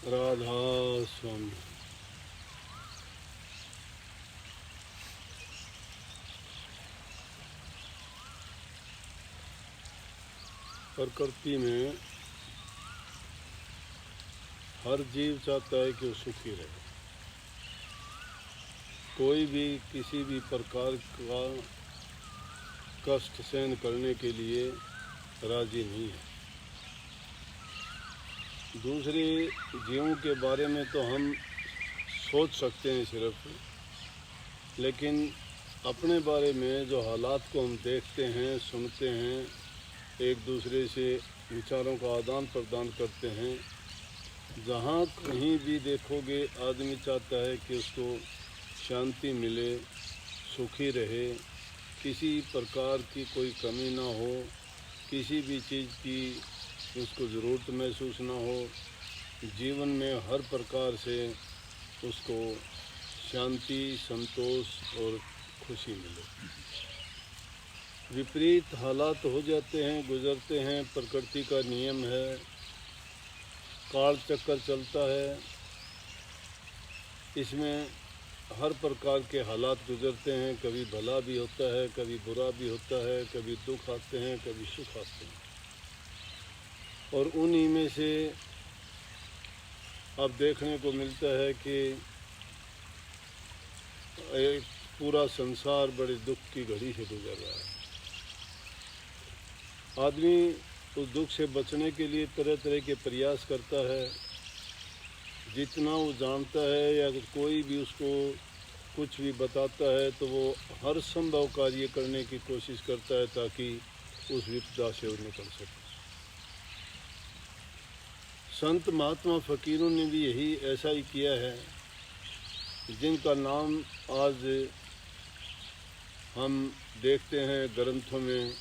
राधा स्वामी। प्रकृति में हर जीव चाहता है कि वो सुखी रहे। कोई भी किसी भी प्रकार का कष्ट सहन करने के लिए राजी नहीं है। दूसरे जीवों के बारे में तो हम सोच सकते हैं सिर्फ, लेकिन अपने बारे में जो हालात को हम देखते हैं, सुनते हैं, एक दूसरे से विचारों का आदान प्रदान करते हैं, जहाँ कहीं भी देखोगे आदमी चाहता है कि उसको शांति मिले, सुखी रहे, किसी प्रकार की कोई कमी ना हो, किसी भी चीज़ की उसको ज़रूरत महसूस ना हो, जीवन में हर प्रकार से उसको शांति, संतोष और खुशी मिले। विपरीत हालात हो जाते हैं, गुजरते हैं, प्रकृति का नियम है, काल चक्कर चलता है, इसमें हर प्रकार के हालात गुजरते हैं। कभी भला भी होता है, कभी बुरा भी होता है, कभी दुख आते हैं, कभी सुख आते हैं, और उन्हीं में से अब देखने को मिलता है कि एक पूरा संसार बड़े दुख की घड़ी से गुजर रहा है। आदमी उस दुख से बचने के लिए तरह तरह के प्रयास करता है। जितना वो जानता है या कोई भी उसको कुछ भी बताता है तो वो हर संभव कार्य करने की कोशिश करता है ताकि उस विपदा से वो निकल सके। संत महात्मा फ़कीरों ने भी यही ऐसा ही किया है, जिनका नाम आज हम देखते हैं ग्रंथों में,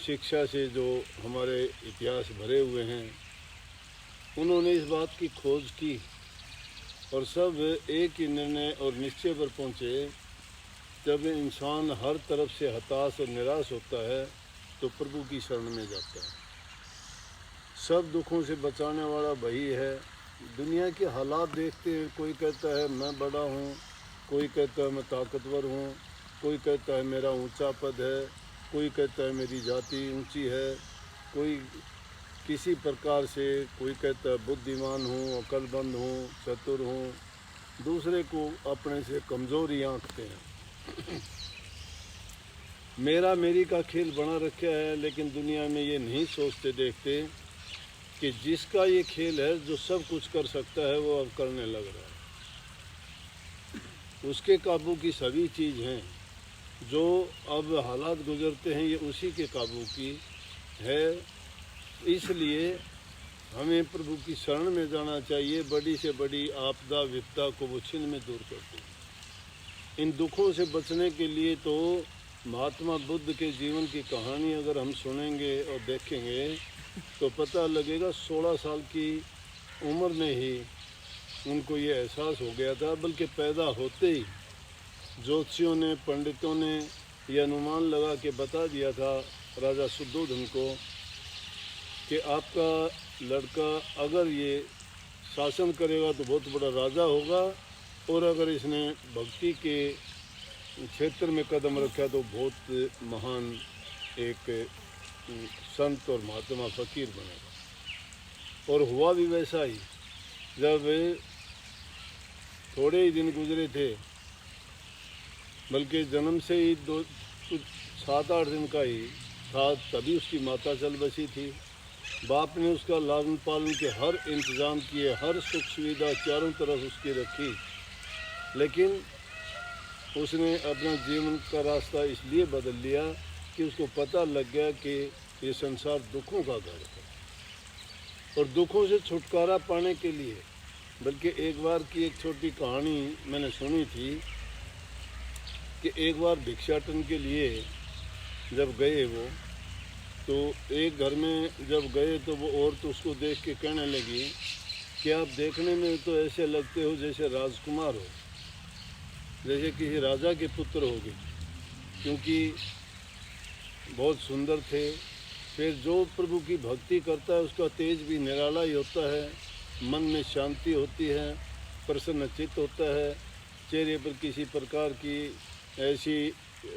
शिक्षा से जो हमारे इतिहास भरे हुए हैं। उन्होंने इस बात की खोज की और सब एक ही निर्णय और निश्चय पर पहुँचे, जब इंसान हर तरफ से हताश और निराश होता है तो प्रभु की शरण में जाता है। सब दुखों से बचाने वाला वही है। दुनिया के हालात देखते हैं, कोई कहता है मैं बड़ा हूँ, कोई कहता है मैं ताकतवर हूँ, कोई कहता है मेरा ऊंचा पद है, कोई कहता है मेरी जाति ऊंची है, कोई किसी प्रकार से, कोई कहता है बुद्धिमान हूँ, अक्लमंद हूँ, चतुर हूँ, दूसरे को अपने से कमज़ोरी आंकते हैं। मेरा मेरी का खेल बना रखा है, लेकिन दुनिया में ये नहीं सोचते देखते कि जिसका ये खेल है, जो सब कुछ कर सकता है, वो अब करने लग रहा है। उसके काबू की सभी चीज़ हैं, जो अब हालात गुजरते हैं ये उसी के काबू की है। इसलिए हमें प्रभु की शरण में जाना चाहिए। बड़ी से बड़ी आपदा विपदा को वो छिन में दूर करते हैं। इन दुखों से बचने के लिए तो महात्मा बुद्ध के जीवन की कहानी अगर हम सुनेंगे और देखेंगे तो पता लगेगा 16 साल की उम्र में ही उनको ये एहसास हो गया था, बल्कि पैदा होते ही ज्योतिषियों ने, पंडितों ने ये अनुमान लगा के बता दिया था राजा शुद्धोधन को कि आपका लड़का अगर ये शासन करेगा तो बहुत बड़ा राजा होगा, और अगर इसने भक्ति के क्षेत्र में कदम रखा तो बहुत महान एक संत और महात्मा फ़कीर बनेगा। और हुआ भी वैसा ही। जब थोड़े ही दिन गुजरे थे, बल्कि जन्म से ही 7-8 दिन का ही था, तभी उसकी माता चल बसी थी। बाप ने उसका लालन पालन के हर इंतज़ाम किए, हर सुख सुविधा चारों तरफ उसकी रखी, लेकिन उसने अपना जीवन का रास्ता इसलिए बदल लिया कि उसको पता लग गया कि ये संसार दुखों का घर है। और दुखों से छुटकारा पाने के लिए, बल्कि एक बार की एक छोटी कहानी मैंने सुनी थी कि एक बार भिक्षाटन के लिए जब गए वो, तो एक घर में जब गए तो वो औरत उसको देख के कहने लगी कि आप देखने में तो ऐसे लगते हो जैसे राजकुमार हो, जैसे किसी राजा के पुत्र होगे, क्योंकि बहुत सुंदर थे। फिर जो प्रभु की भक्ति करता है उसका तेज भी निराला ही होता है। मन में शांति होती है, प्रसन्न चित्त होता है, चेहरे पर किसी प्रकार की ऐसी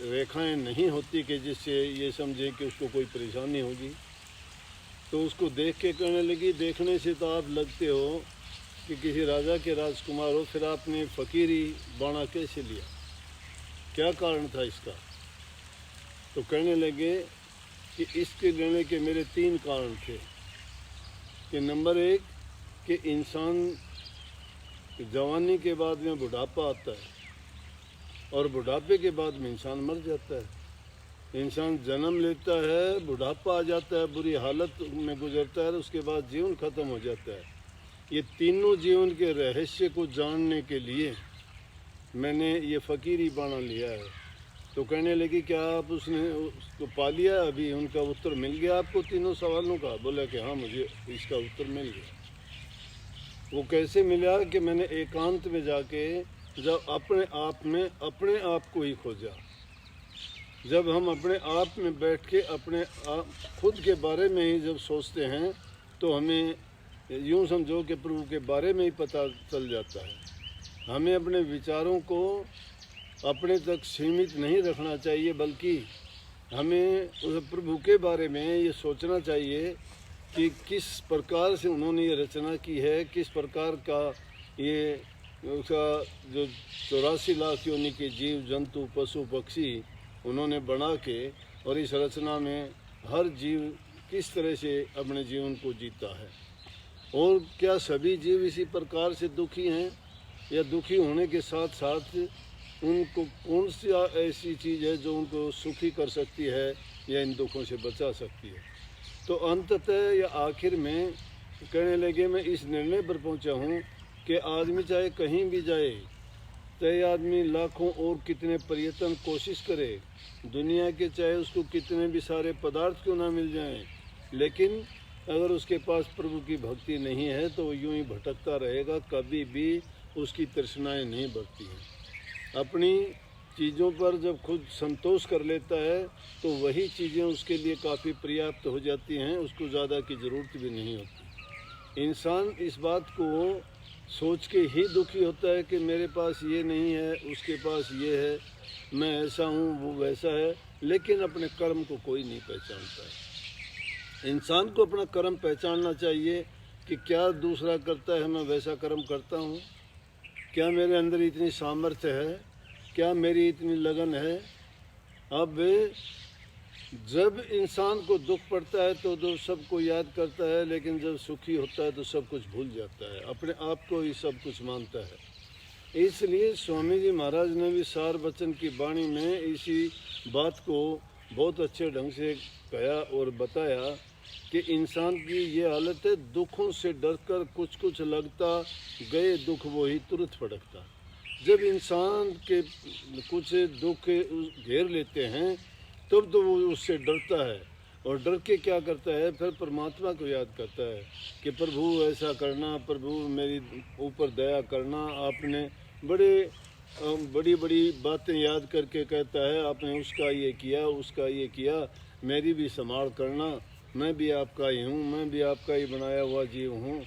रेखाएं नहीं होती कि जिससे ये समझे कि उसको कोई परेशानी होगी। तो उसको देख के कहने लगी, देखने से तो आप लगते हो कि किसी राजा के राजकुमार हो, फिर आपने फ़कीरी बाणा कैसे लिया, क्या कारण था इसका? तो कहने लगे कि इसके लेने के मेरे 3 कारण थे कि नंबर 1 कि इंसान जवानी के बाद में बुढ़ापा आता है और बुढ़ापे के बाद में इंसान मर जाता है। इंसान जन्म लेता है, बुढ़ापा आ जाता है, बुरी हालत में गुजरता है, उसके बाद जीवन ख़त्म हो जाता है। ये तीनों जीवन के रहस्य को जानने के लिए मैंने ये फ़कीरी बाणा लिया है। तो कहने लगी, क्या आप उसको पा लिया अभी? उनका उत्तर मिल गया आपको तीनों सवालों का? बोला कि हाँ, मुझे इसका उत्तर मिल गया। वो कैसे मिला कि मैंने एकांत में जाके जब अपने आप को ही खोजा। जब हम अपने आप में बैठ के अपने आप खुद के बारे में ही जब सोचते हैं तो हमें यूँ समझो कि प्रभु के बारे में ही पता चल जाता है। हमें अपने विचारों को अपने तक सीमित नहीं रखना चाहिए, बल्कि हमें उस प्रभु के बारे में ये सोचना चाहिए कि किस प्रकार से उन्होंने ये रचना की है, किस प्रकार का ये उसका जो 84 लाख योनि के जीव जंतु पशु पक्षी उन्होंने बना के, और इस रचना में हर जीव किस तरह से अपने जीवन को जीता है। और क्या सभी जीव इसी प्रकार से दुखी हैं, या दुखी होने के साथ साथ उनको कौन सी ऐसी चीज़ है जो उनको सुखी कर सकती है या इन दुखों से बचा सकती है? तो अंततः या आखिर में कहने लगे, मैं इस निर्णय पर पहुंचा हूं कि आदमी चाहे कहीं भी जाए, चाहे आदमी लाखों और कितने प्रयत्न कोशिश करे, दुनिया के चाहे उसको कितने भी सारे पदार्थ क्यों ना मिल जाएं, लेकिन अगर उसके पास प्रभु की भक्ति नहीं है तो वो यूं ही भटकता रहेगा, कभी भी उसकी तृष्णाएं नहीं बढ़ती हैं। अपनी चीज़ों पर जब खुद संतोष कर लेता है तो वही चीज़ें उसके लिए काफ़ी पर्याप्त हो जाती हैं, उसको ज़्यादा की ज़रूरत भी नहीं होती। इंसान इस बात को सोच के ही दुखी होता है कि मेरे पास ये नहीं है, उसके पास ये है, मैं ऐसा हूँ, वो वैसा है, लेकिन अपने कर्म को कोई नहीं पहचानता है। इंसान को अपना कर्म पहचानना चाहिए कि क्या दूसरा करता है मैं वैसा कर्म करता हूँ, क्या मेरे अंदर इतनी सामर्थ्य है, क्या मेरी इतनी लगन है। अब जब इंसान को दुख पड़ता है तो सबको याद करता है, लेकिन जब सुखी होता है तो सब कुछ भूल जाता है, अपने आप को ही सब कुछ मानता है। इसलिए स्वामी जी महाराज ने भी सार वचन की वाणी में इसी बात को बहुत अच्छे ढंग से कहा और बताया कि इंसान की ये हालत है, दुखों से डरकर कुछ कुछ लगता, गए दुख वो ही तुरंत फटकता। जब इंसान के कुछ दुख घेर लेते हैं तब तो वो उससे डरता है, और डर के क्या करता है, फिर परमात्मा को याद करता है कि प्रभु ऐसा करना, प्रभु मेरी ऊपर दया करना। आपने बड़ी बड़ी बातें याद करके कहता है, आपने उसका ये किया, उसका ये किया, मेरी भी संभाल करना, मैं भी आपका ही हूँ, मैं भी आपका ही बनाया हुआ जीव हूँ,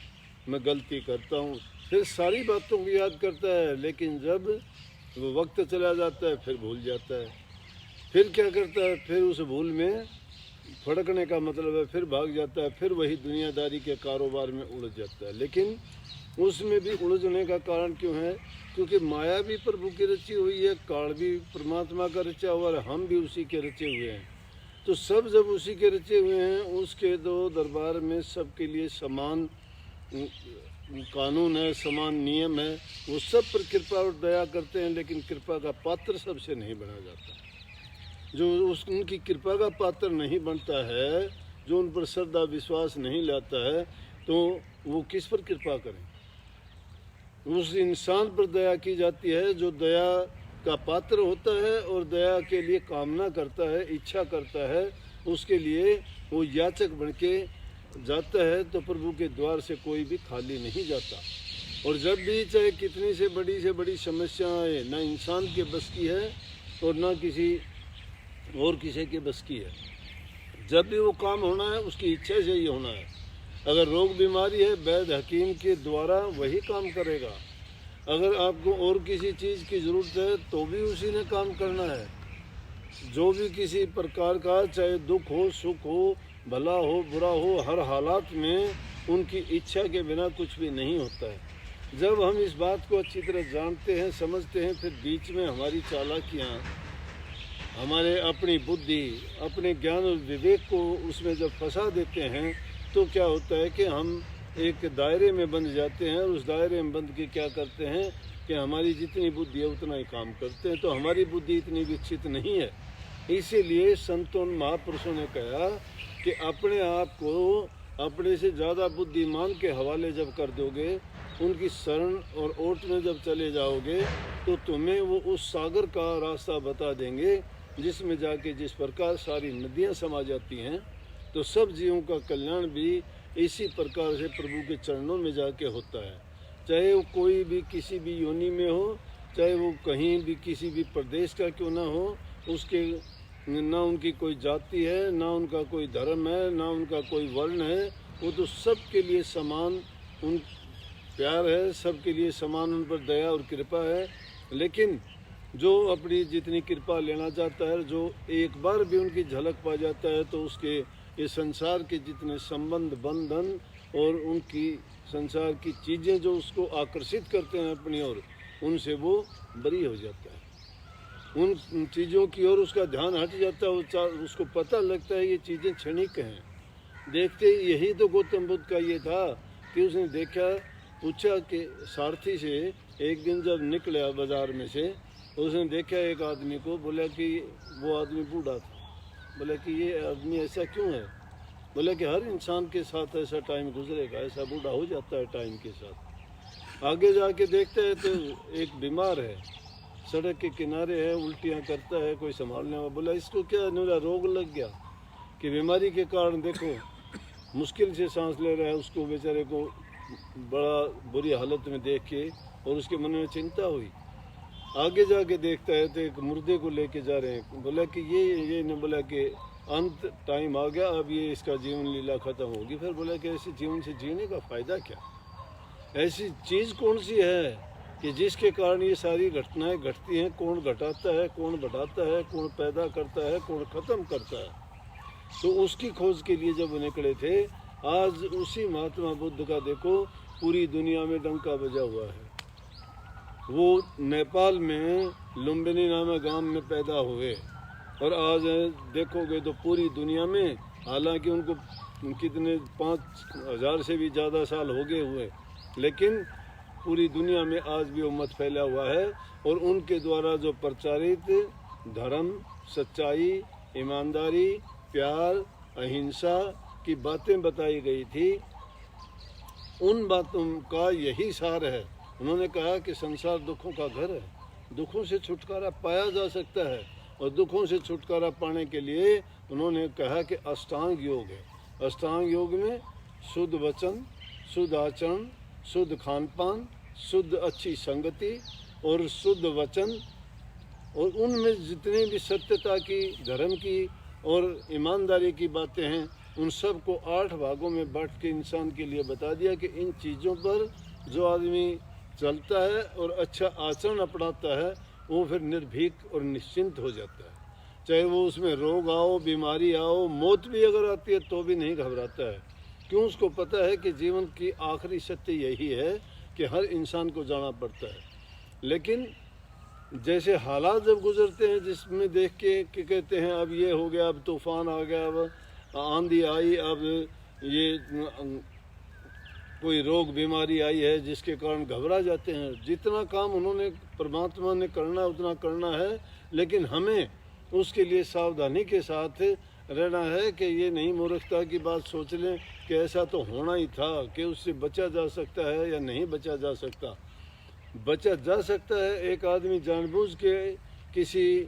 मैं गलती करता हूँ। फिर सारी बातों को याद करता है, लेकिन जब वो वक्त चला जाता है फिर भूल जाता है। फिर क्या करता है, फिर उस भूल में फड़कने का मतलब है फिर भाग जाता है, फिर वही दुनियादारी के कारोबार में उलझ जाता है। लेकिन उसमें भी उलझने का कारण क्यों है? क्योंकि माया भी प्रभु की रची हुई है, काल भी परमात्मा का रचा हुआ है, हम भी उसी के रचे हुए हैं। तो सब जब उसी के रचे हुए हैं, उसके दो दरबार में सबके लिए समान कानून है, समान नियम है, वो सब पर कृपा और दया करते हैं, लेकिन कृपा का पात्र सबसे नहीं बना जाता। जो उनकी कृपा का पात्र नहीं बनता है, जो उन पर श्रद्धा विश्वास नहीं लाता है, तो वो किस पर कृपा करें? उस इंसान पर दया की जाती है जो दया का पात्र होता है और दया के लिए कामना करता है, इच्छा करता है, उसके लिए वो याचक बन के जाता है, तो प्रभु के द्वार से कोई भी खाली नहीं जाता। और जब भी चाहे कितनी से बड़ी समस्या आए, ना इंसान के बस की है और ना किसी और किसी के बस की है। जब भी वो काम होना है उसकी इच्छा से ही होना है। अगर रोग बीमारी है, वैद्य हकीम के द्वारा वही काम करेगा। अगर आपको और किसी चीज़ की ज़रूरत है तो भी उसी ने काम करना है। जो भी किसी प्रकार का, चाहे दुख हो, सुख हो, भला हो, बुरा हो, हर हालात में उनकी इच्छा के बिना कुछ भी नहीं होता है। जब हम इस बात को अच्छी तरह जानते हैं, समझते हैं, फिर बीच में हमारी चालाकियाँ, हमारे अपनी बुद्धि, अपने ज्ञान और विवेक को उसमें जब फंसा देते हैं तो क्या होता है कि हम एक दायरे में बंध जाते हैं, और उस दायरे में बंध के क्या करते हैं कि हमारी जितनी बुद्धि है उतना ही काम करते हैं। तो हमारी बुद्धि इतनी विकसित नहीं है। इसीलिए संतों महापुरुषों ने कहा कि अपने आप को अपने से ज़्यादा बुद्धिमान के हवाले जब कर दोगे, उनकी शरण और ओट में जब चले जाओगे, तो तुम्हें वो उस सागर का रास्ता बता देंगे जिसमें जाके जिस प्रकार सारी नदियाँ समा जाती हैं। तो सब जीवों का कल्याण भी इसी प्रकार से प्रभु के चरणों में जाके होता है। चाहे वो कोई भी किसी भी योनि में हो, चाहे वो कहीं भी किसी भी प्रदेश का क्यों ना हो, उसके ना उनकी कोई जाति है, ना उनका कोई धर्म है, ना उनका कोई वर्ण है, वो तो सब के लिए समान उन प्यार है, सब के लिए समान उन पर दया और कृपा है। लेकिन जो अपनी जितनी कृपा लेना चाहता है, जो एक बार भी उनकी झलक पा जाता है, तो उसके ये संसार के जितने संबंध, बंधन और उनकी संसार की चीज़ें जो उसको आकर्षित करते हैं अपनी ओर, उनसे वो बरी हो जाता है। उन चीज़ों की ओर उसका ध्यान हट जाता है। उसको पता लगता है ये चीज़ें क्षणिक हैं। देखते यही तो गौतम बुद्ध का ये था कि उसने देखा, पूछा कि सारथी से, एक दिन जब निकला बाज़ार में से, उसने देखा एक आदमी को, बोला कि वो आदमी बूढ़ा था। बोला कि ये आदमी ऐसा क्यों है? बोला कि हर इंसान के साथ ऐसा टाइम गुजरेगा, ऐसा बूढ़ा हो जाता है टाइम के साथ। आगे जाके देखते हैं तो एक बीमार है, सड़क के किनारे है, उल्टियाँ करता है, कोई संभालने वाला। बोला इसको क्या मेरा रोग लग गया कि बीमारी के कारण देखो मुश्किल से सांस ले रहा है। उसको बेचारे को बड़ा बुरी हालत में देख के और उसके मन में चिंता हुई। आगे जाके देखता है तो एक मुर्दे को लेके जा रहे हैं। बोला कि ये न, बोला कि अंत टाइम आ गया, अब ये इसका जीवन लीला खत्म होगी। फिर बोला कि ऐसे जीवन से जीने का फ़ायदा क्या? ऐसी चीज़ कौन सी है कि जिसके कारण ये सारी घटनाएं घटती हैं? कौन घटाता है, कौन बढ़ाता है, कौन पैदा करता है, कौन ख़त्म करता है? तो उसकी खोज के लिए जब वो निकले थे, आज उसी महात्मा बुद्ध का देखो पूरी दुनिया में डंका बजा हुआ है। वो नेपाल में लुम्बिनी नामक गांव में पैदा हुए, और आज देखोगे तो पूरी दुनिया में, हालांकि उनको कितने 5000 से भी ज़्यादा साल हो गए हुए, लेकिन पूरी दुनिया में आज भी उम्मत फैला हुआ है। और उनके द्वारा जो प्रचारित धर्म, सच्चाई, ईमानदारी, प्यार, अहिंसा की बातें बताई गई थी, उन बातों का यही सार है। उन्होंने कहा कि संसार दुखों का घर है, दुखों से छुटकारा पाया जा सकता है, और दुखों से छुटकारा पाने के लिए उन्होंने कहा कि अष्टांग योग है। अष्टांग योग में शुद्ध वचन, शुद्ध आचरण, शुद्ध खान पान, शुद्ध अच्छी संगति और शुद्ध वचन, और उनमें जितनी भी सत्यता की, धर्म की और ईमानदारी की बातें हैं, उन सब को 8 भागों में बांट के इंसान के लिए बता दिया कि इन चीज़ों पर जो आदमी चलता है और अच्छा आचरण अपनाता है, वो फिर निर्भीक और निश्चिंत हो जाता है। चाहे वो उसमें रोग आओ, बीमारी आओ, मौत भी अगर आती है तो भी नहीं घबराता है। क्यों? उसको पता है कि जीवन की आखिरी सत्य यही है कि हर इंसान को जाना पड़ता है। लेकिन जैसे हालात जब गुजरते हैं, जिसमें देख के कि कहते हैं अब ये हो गया, अब तूफान आ गया, अब आंधी आई, अब ये कोई रोग बीमारी आई है, जिसके कारण घबरा जाते हैं। जितना काम उन्होंने, परमात्मा ने करना उतना करना है, लेकिन हमें उसके लिए सावधानी के साथ रहना है कि ये नहीं मूर्खता की बात सोच लें कि ऐसा तो होना ही था, कि उससे बचा जा सकता है या नहीं बचा जा सकता। बचा जा सकता है। एक आदमी जानबूझ के किसी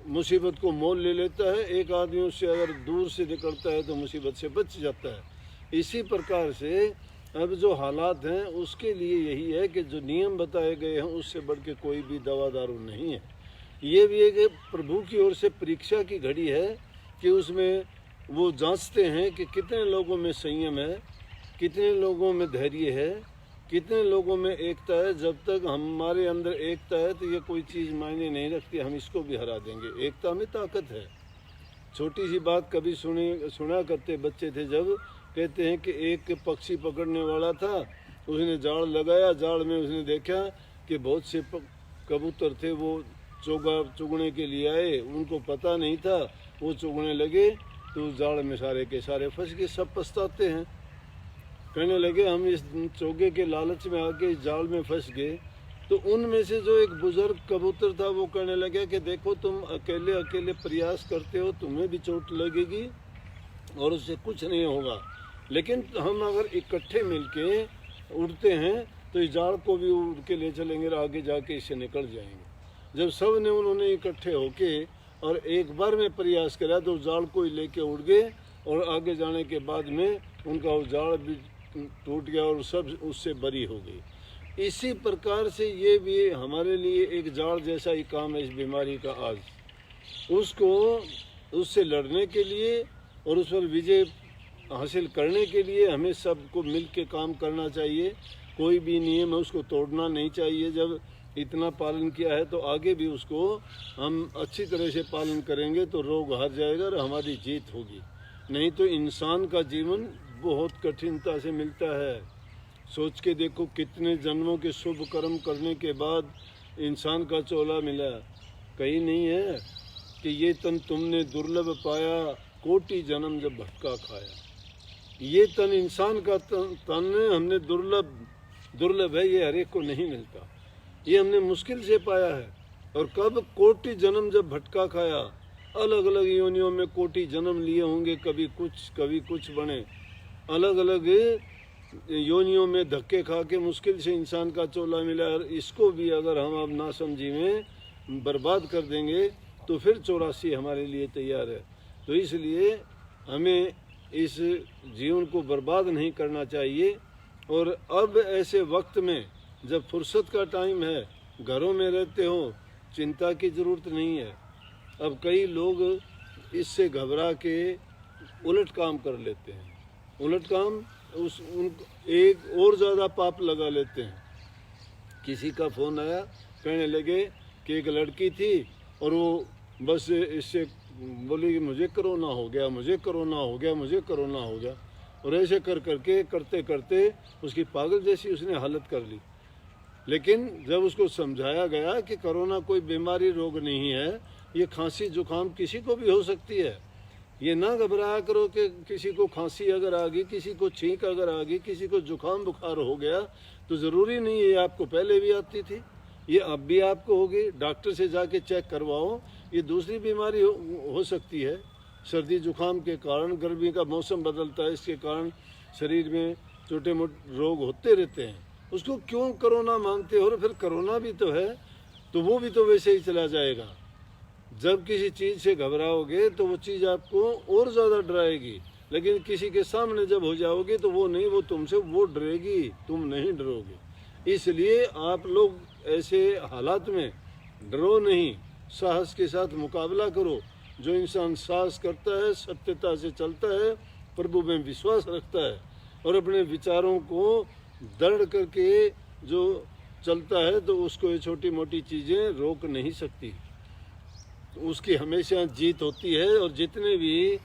मुसीबत को मोल ले लेता है, एक आदमी उससे अगर दूर से निकलता है तो मुसीबत से बच जाता है। इसी प्रकार से अब जो हालात हैं उसके लिए यही है कि जो नियम बताए गए हैं उससे बढ़ के कोई भी दवा दारू नहीं है। ये भी एक प्रभु की ओर से परीक्षा की घड़ी है कि उसमें वो जांचते हैं कि कितने लोगों में संयम है, कितने लोगों में धैर्य है, कितने लोगों में एकता है। जब तक हमारे अंदर एकता है तो ये कोई चीज़ मायने नहीं रखती, हम इसको भी हरा देंगे। एकता में ताकत है। छोटी सी बात कभी सुना करते बच्चे थे जब, कहते हैं कि एक पक्षी पकड़ने वाला था, उसने जाल लगाया, जाल में उसने देखा कि बहुत से कबूतर थे, वो चुगने के लिए आए, उनको पता नहीं था, वो चुगने लगे तो जाल में सारे के सारे फंस गए। सब पछताते हैं, कहने लगे हम इस चोगे के लालच में आके इस जाल में फंस गए। तो उनमें से जो एक बुजुर्ग कबूतर था वो कहने लगा कि देखो तुम अकेले अकेले प्रयास करते हो, तुम्हें भी चोट लगेगी और उससे कुछ नहीं होगा, लेकिन हम अगर इकट्ठे मिलके उड़ते हैं तो इस जाल को भी उड़ के ले चलेंगे और आगे जाके इससे निकल जाएंगे। जब सब ने उन्होंने इकट्ठे होके और एक बार में प्रयास करा तो जाल को ही लेके उड़ गए और आगे जाने के बाद में उनका वो जाल भी टूट गया और सब उससे बरी हो गई। इसी प्रकार से ये भी हमारे लिए एक जाल जैसा ही काम है इस बीमारी का। आज उसको उससे लड़ने के लिए और उस पर विजय हासिल करने के लिए हमें सबको मिल के काम करना चाहिए। कोई भी नियम है उसको तोड़ना नहीं चाहिए। जब इतना पालन किया है तो आगे भी उसको हम अच्छी तरह से पालन करेंगे तो रोग हार जाएगा और हमारी जीत होगी। नहीं तो इंसान का जीवन बहुत कठिनता से मिलता है। सोच के देखो कितने जन्मों के शुभ कर्म करने के बाद इंसान का चोला मिला। कहीं नहीं है कि ये तन तुमने दुर्लभ पाया, कोटि जन्म जब भटका खाया। ये तन इंसान का तन हमने दुर्लभ है, ये हर एक को नहीं मिलता, ये हमने मुश्किल से पाया है। और कब? कोटि जन्म जब भटका खाया। अलग अलग योनियों में कोटि जन्म लिए होंगे, कभी कुछ बने। अलग अलग योनियों में धक्के खा के मुश्किल से इंसान का चोला मिला। और इसको भी अगर हम अब नासमझी में बर्बाद कर देंगे तो फिर 84 हमारे लिए तैयार है। तो इसलिए हमें इस जीवन को बर्बाद नहीं करना चाहिए। और अब ऐसे वक्त में जब फुर्सत का टाइम है, घरों में रहते हो, चिंता की ज़रूरत नहीं है। अब कई लोग इससे घबरा के उलट काम कर लेते हैं। उलट काम एक और ज़्यादा पाप लगा लेते हैं। किसी का फ़ोन आया, कहने लगे कि एक लड़की थी और वो बस इससे बोली कि मुझे कोरोना हो गया, मुझे कोरोना हो गया, मुझे कोरोना हो गया। और ऐसे करते करते उसकी पागल जैसी उसने हालत कर ली। लेकिन जब उसको समझाया गया कि कोरोना कोई बीमारी रोग नहीं है, ये खांसी जुकाम किसी को भी हो सकती है, ये ना घबराया करो कि किसी को खांसी अगर आ गई, किसी को छींक अगर आ गई, किसी को जुकाम बुखार हो गया तो ज़रूरी नहीं है ये आपको पहले भी आती थी, ये अब भी आपको होगी। डॉक्टर से जाके चेक करवाओ, ये दूसरी बीमारी हो सकती है। सर्दी जुकाम के कारण, गर्मी का मौसम बदलता है, इसके कारण शरीर में छोटे मोटे रोग होते रहते हैं। उसको क्यों कोरोना मानते हो? और फिर कोरोना भी तो है, तो वो भी तो वैसे ही चला जाएगा। जब किसी चीज़ से घबराओगे तो वो चीज़ आपको और ज़्यादा डराएगी, लेकिन किसी के सामने जब हो जाओगे तो वो नहीं, वो तुमसे वो डरेगी, तुम नहीं डरोगे। इसलिए आप लोग ऐसे हालात में डरो नहीं, साहस के साथ मुकाबला करो। जो इंसान साहस करता है, सत्यता से चलता है, प्रभु में विश्वास रखता है और अपने विचारों को दृढ़ करके जो चलता है, तो उसको ये छोटी मोटी चीज़ें रोक नहीं सकती, उसकी हमेशा जीत होती है। और जितने भी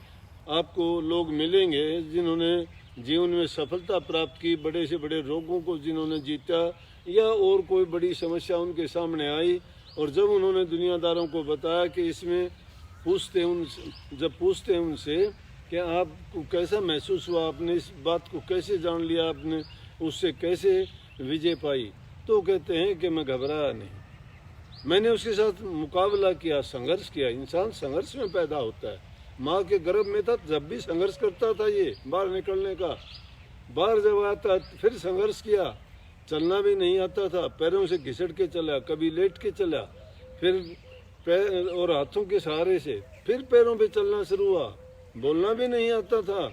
आपको लोग मिलेंगे जिन्होंने जीवन में सफलता प्राप्त की, बड़े से बड़े रोगों को जिन्होंने जीता या और कोई बड़ी समस्या उनके सामने आई, और जब उन्होंने दुनियादारों को बताया कि इसमें जब पूछते हैं उनसे कि आपको कैसा महसूस हुआ, आपने इस बात को कैसे जान लिया, आपने उससे कैसे विजय पाई, तो कहते हैं कि मैं घबराया नहीं, मैंने उसके साथ मुकाबला किया, संघर्ष किया। इंसान संघर्ष में पैदा होता है। माँ के गर्भ में था जब भी संघर्ष करता था, ये बाहर निकलने का। बाहर जब आता फिर संघर्ष किया, चलना भी नहीं आता था, पैरों से घिसट के चला, कभी लेट के चला, फिर पैर और हाथों के सहारे से फिर पैरों पे चलना शुरू हुआ। बोलना भी नहीं आता था,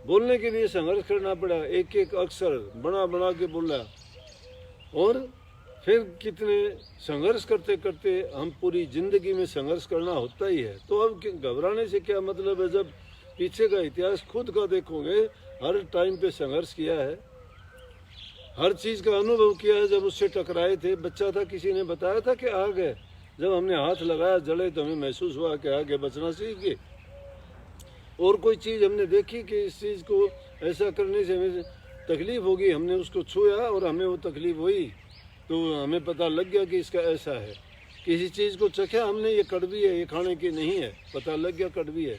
बोलने के लिए संघर्ष करना पड़ा, एक एक अक्षर बना बना के बोला। और फिर कितने संघर्ष करते करते हम पूरी ज़िंदगी में संघर्ष करना होता ही है। तो अब घबराने से क्या मतलब है, जब पीछे का इतिहास खुद का देखोगे, हर टाइम पे संघर्ष किया है, हर चीज़ का अनुभव किया है। जब उससे टकराए थे, बच्चा था, किसी ने बताया था कि आग है, जब हमने हाथ लगाया जड़े तो हमें महसूस हुआ कि आगे बचना सीख गए। और कोई चीज़ हमने देखी कि इस चीज़ को ऐसा करने से हमें तकलीफ़ होगी, हमने उसको छुआ और हमें वो तकलीफ़ हुई, तो हमें पता लग गया कि इसका ऐसा है। किसी चीज़ को चखा हमने, ये कड़वी है, ये खाने की नहीं है, पता लग गया कड़वी है।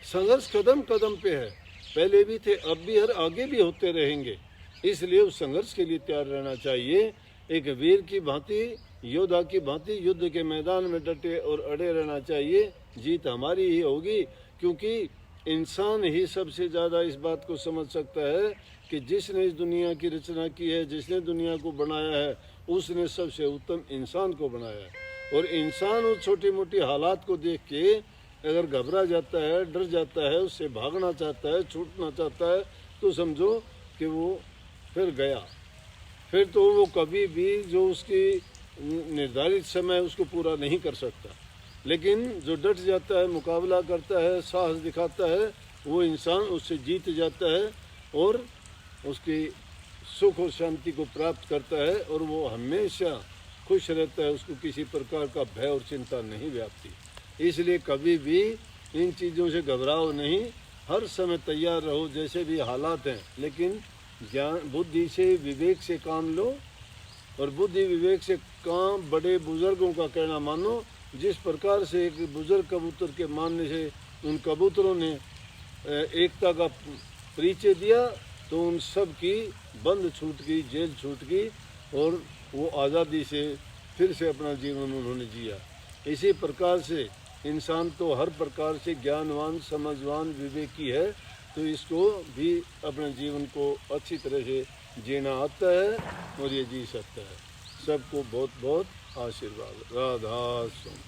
संघर्ष कदम कदम पे है, पहले भी थे, अब भी और आगे भी होते रहेंगे। इसलिए उस संघर्ष के लिए तैयार रहना चाहिए। एक वीर की भांति, योद्धा की भांति युद्ध के मैदान में डटे और अड़े रहना चाहिए। जीत हमारी ही होगी, क्योंकि इंसान ही सबसे ज़्यादा इस बात को समझ सकता है कि जिसने इस दुनिया की रचना की है, जिसने दुनिया को बनाया है, उसने सबसे उत्तम इंसान को बनाया है। और इंसान उस छोटी मोटी हालात को देख के अगर घबरा जाता है, डर जाता है, उससे भागना चाहता है, छूटना चाहता है, तो समझो कि वो फिर गया। फिर तो वो कभी भी जो उसकी निर्धारित समय उसको पूरा नहीं कर सकता। लेकिन जो डट जाता है, मुकाबला करता है, साहस दिखाता है, वो इंसान उससे जीत जाता है और उसकी सुख और शांति को प्राप्त करता है, और वो हमेशा खुश रहता है, उसको किसी प्रकार का भय और चिंता नहीं व्यापती। इसलिए कभी भी इन चीज़ों से घबराओ नहीं, हर समय तैयार रहो जैसे भी हालात हैं, लेकिन ज्ञान बुद्धि से, विवेक से काम लो, और बुद्धि विवेक से काम, बड़े बुजुर्गों का कहना मानो। जिस प्रकार से एक बुजुर्ग कबूतर के मानने से उन कबूतरों ने एकता का परिचय दिया, तो उन सब की बंद छूट गई, जेल छूट गई, और वो आज़ादी से फिर से अपना जीवन उन्होंने जिया। इसी प्रकार से इंसान तो हर प्रकार से ज्ञानवान, समझवान, विवेकी है, तो इसको भी अपने जीवन को अच्छी तरह से जीना आता है और ये जी सकता है। सबको बहुत बहुत आशीर्वाद। राधा स्वामी।